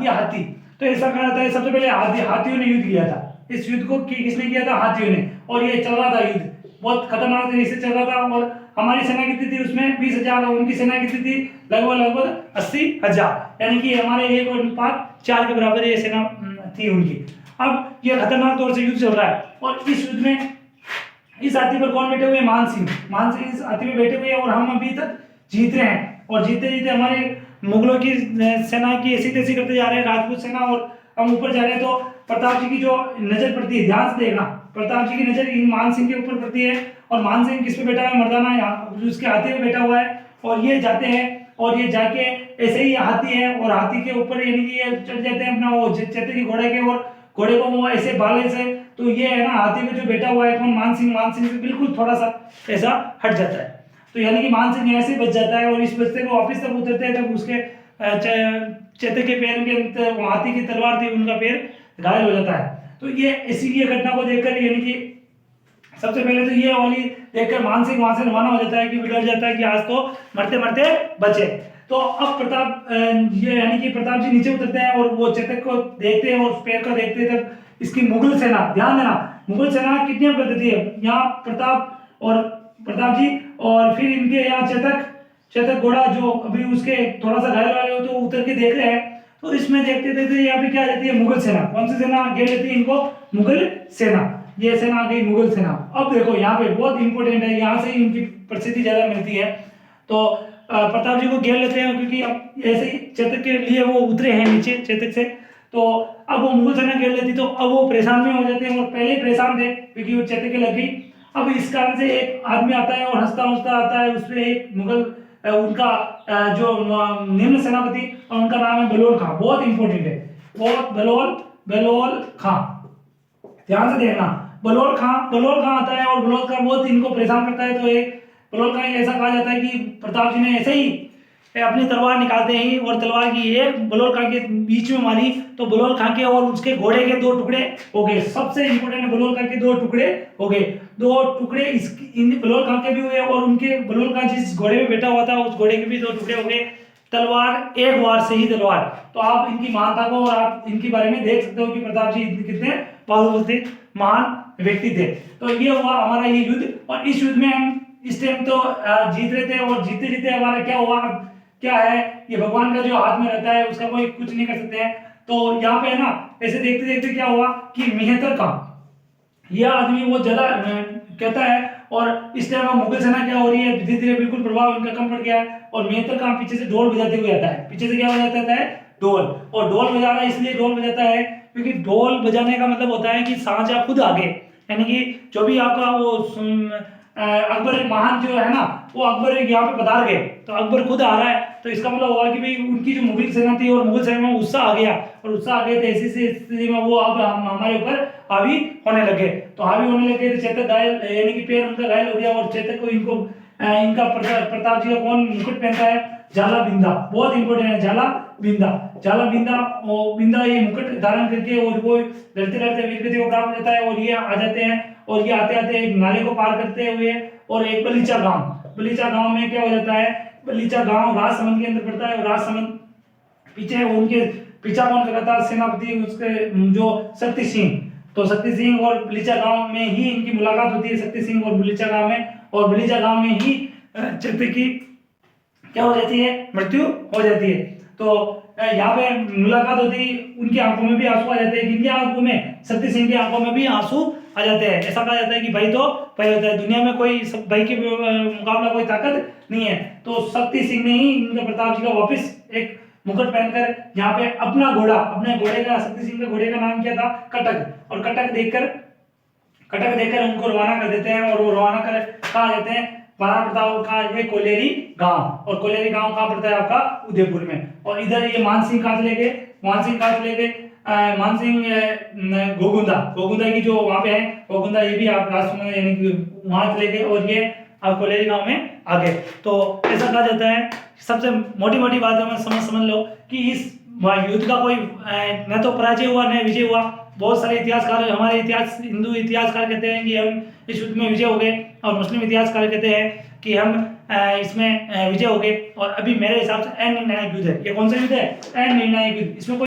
ये हाथी। तो ऐसा कहा जाता है सबसे पहले हाथियों ने युद्ध किया था। इस युद्ध को किसने किया था? हाथियों ने। और ये चल रहा था युद्ध, बहुत खतरनाक तरीके से चल रहा था। और हमारी सेना कितनी थी उसमें? 20,000 और उनकी सेना कितनी थी? लगभग 80,000, यानी कि हमारे 1:4 के बराबर ये सेना थी उनकी। अब ये खतरनाक तौर से युद्ध चल रहा है और इस युद्ध में इस हाथी पर कौन बैठे हुए हैं? मान सिंह इस हाथी में बैठे हुए हैं और हम अभी तक जीत रहे हैं। और जीते जीते हमारे मुगलों की सेना की ऐसी तैसी करते जा रहे हैं, राजपूत सेना, और हम ऊपर जा रहे हैं। तो प्रताप जी की जो नजर पड़ती है, ध्यान से देखना, प्रताप जी की नजर इन मान सिंह के ऊपर पड़ती है। और मान सिंह किस पे बैठा है? मर्दाना, यहाँ उसके हाथी पे बैठा हुआ है। और ये जाते हैं और ये जाके ऐसे ही हाथी है और हाथी के ऊपर यानी कि ये चढ़ जाते हैं अपना वो चेते के घोड़े के, और घोड़े को वो ऐसे भाले से, तो ये है ना हाथी पे जो बैठा हुआ है कौन? मान सिंह से बिल्कुल थोड़ा सा ऐसा हट जाता है। तो यानी कि मान सिंह ऐसे बच जाता है। और इस बचते को वापस तब उतरते हैं तब उसके चेते के पैर के हाथी की तलवार थी, उनका पैर घायल हो जाता है। तो ये इसी ये घटना को देखकर यानी कि सबसे पहले तो ये वाली देखकर मान सिंह वहां से रवाना हो जाता है कि डर जाता है कि आज तो मरते मरते बचे। तो अब प्रताप ये यानी कि प्रताप जी नीचे उतरते हैं और वो चेतक को देखते हैं और उस पैर को देखते हैं। तब इसकी मुगल सेना, ध्यान देना, मुगल सेना कितनी कर देती है यहाँ प्रताप जी, और फिर इनके यहाँ चेतक घोड़ा जो अभी उसके थोड़ा सा घायल वाले हो तो उतर के देख रहे हैं। तो इसमें देखते देखते यहाँ पे क्या रहती है? मुगल सेना। कौन सी सेना घेर लेती है इनको? मुगल सेना। ये सेना आ गई मुगल सेना। अब देखो यहाँ पे बहुत इंपॉर्टेंट है, यहाँ से इनकी प्रसिद्धि ज्यादा मिलती है। तो प्रताप जी को घेर लेते हैं क्योंकि अब ऐसे ही चेतक के लिए वो उतरे हैं नीचे चेतक से। तो अब वो मुगल सेना घेर लेती, तो अब वो परेशान में हो जाते हैं और पहले ही परेशान थे क्योंकि वो चेतक के लग गई। अब इस कारण से एक आदमी आता है और हंसता हंसता आता है, उसमें एक मुगल उनका जो निम्न सेनापति, और उनका नाम है बलोल खां। बहुत इंपॉर्टेंट है, बहुत बलोल खां, ध्यान से देखना। बलोल खां आता है और बलोल खां बहुत इनको परेशान करता है। तो एक बलोल खां ऐसा कहा जाता है कि प्रताप जी ने ऐसे ही अपनी तलवार निकालते ही और तलवार की एक बलोल खां के बीच में मारी, तो बलोल खां के और उसके घोड़े के 2 टुकड़े हो गए। सबसे इंपॉर्टेंट है बलोल खां के 2 टुकड़े हो गए। 2 टुकड़े इन बलोल खां के भी हुए और उनके बलोल खां जिस घोड़े पे बैठा हुआ था उस घोड़े के भी 2 टुकड़े हो गए। तलवार एक वार से ही तलवार। तो आप इनकी महानता को और आप इनके बारे में देख सकते हो कि प्रताप जी कितने बहादुर थे, महान व्यक्ति थे। तो ये हुआ हमारा ये युद्ध। और इस युद्ध में हम इस टाइम तो जीत रहे थे और जीते जीते हमारा क्या हुआ? क्या है, ये भगवान का जो हाथ में रहता है उसका कोई कुछ नहीं कर सकते हैं। तो यहाँ पे है ना ऐसे देखते देखते क्या हुआ कि मेहतर खां, यह आदमी वो ज्यादा कहता है और इस टाइम मुगल सेना क्या हो रही है, धीरे धीरे बिल्कुल प्रभाव इनका कम पड़ गया है। और मेहतर खां पीछे से ढोल बजाते हुए आता है। पीछे से क्या बजाता है? ढोल। और ढोल बजाना इसलिए ढोल बजाता है क्योंकि ढोल बजाने का मतलब होता है कि शाहजहां खुद आगे, यानी कि जो भी आपका वो अकबर महान जो है ना, वो अकबर यहाँ पे पधार गए, तो अकबर खुद आ रहा है। तो इसका मतलब होगा कि भाई उनकी जो मुगल सेना थी और मुगल सेना में उत्साह आ गया, और उत्साह आ गए थे ऐसी स्थिति में वो अब हमारे ऊपर हावी होने लगे। तो हावी होने लगे तो चेतक घायल, यानी कि पैर उनका घायल हो गया। और चेतक को इनका प्रताप जी का कौन मुकुट पहनता है? जाला बिंदा। बहुत इंपॉर्टेंट है जाला बिंदा। वो बिंदा ये मुकुट धारण करके और वो लड़ते लड़ते वीर गति को प्राप्त हो जाता है और ये आ जाते हैं। और ये आते आते एक नाले को पार करते हुए और एक बलीचा गांव में क्या हो जाता है? बलीचा गांव राजसमंद के अंदर पड़ता है। और राजसमंद पीछे उनके पीछा कौन कर रहा था? सेनापति उसके जो शक्ति सिंह। तो शक्ति सिंह और बलीचा गांव में ही इनकी मुलाकात होती है, शक्ति सिंह और बलीचा गांव में। और बलीचा गांव में ही चेतक की क्या हो जाती है? मृत्यु हो जाती है। तो यहाँ पे मुलाकात होती है, उनकी आंखों में भी आंसू आ जाते हैं। किनकी आंखों में? शक्ति सिंह की आंखों में भी आंसू आ जाते हैं। ऐसा कहा जाता है कि भाई तो भाई होता है, दुनिया में कोई भाई के मुकाबला कोई ताकत नहीं है। तो शक्ति सिंह ने ही इनका प्रताप जी का वापस एक मुकुट पहनकर यहाँ पे अपने घोड़े का, शक्ति सिंह के घोड़े का नाम क्या था? कटक। और कटक देखकर उनको रवाना कर देते हैं। और वो रवाना कर कहाँ जाते हैं? महाराणा प्रताप का ये कोलेरी गांव। और कोलेरी गांव कहाँ पड़ता है? आपका उदयपुर में। और इधर ये मानसिंह कहाँ चले गए? मानसिंह गोगुंदा की जो वहां पे है गोगुंदा, ये भी आप राजसमंद यानी कि वहां चले गए और ये आप कोलेरी गांव में आ गए। तो ऐसा कहा जाता है, सबसे मोटी मोटी बातें में समझ लो कि इस युद्ध का कोई न तो पराजय हुआ न विजय हुआ। बहुत सारे इतिहासकार, हमारे हिंदू इतिहासकार कहते हैं कि हम इस युद्ध में विजय हो गए, और मुस्लिम इतिहासकार कहते हैं कि हम इसमें विजय हो गए। और अभी मेरे हिसाब से अनिर्णायक युद्ध है। ये कौन सा युद्ध है? अनिर्णायक युद्ध। इसमें कोई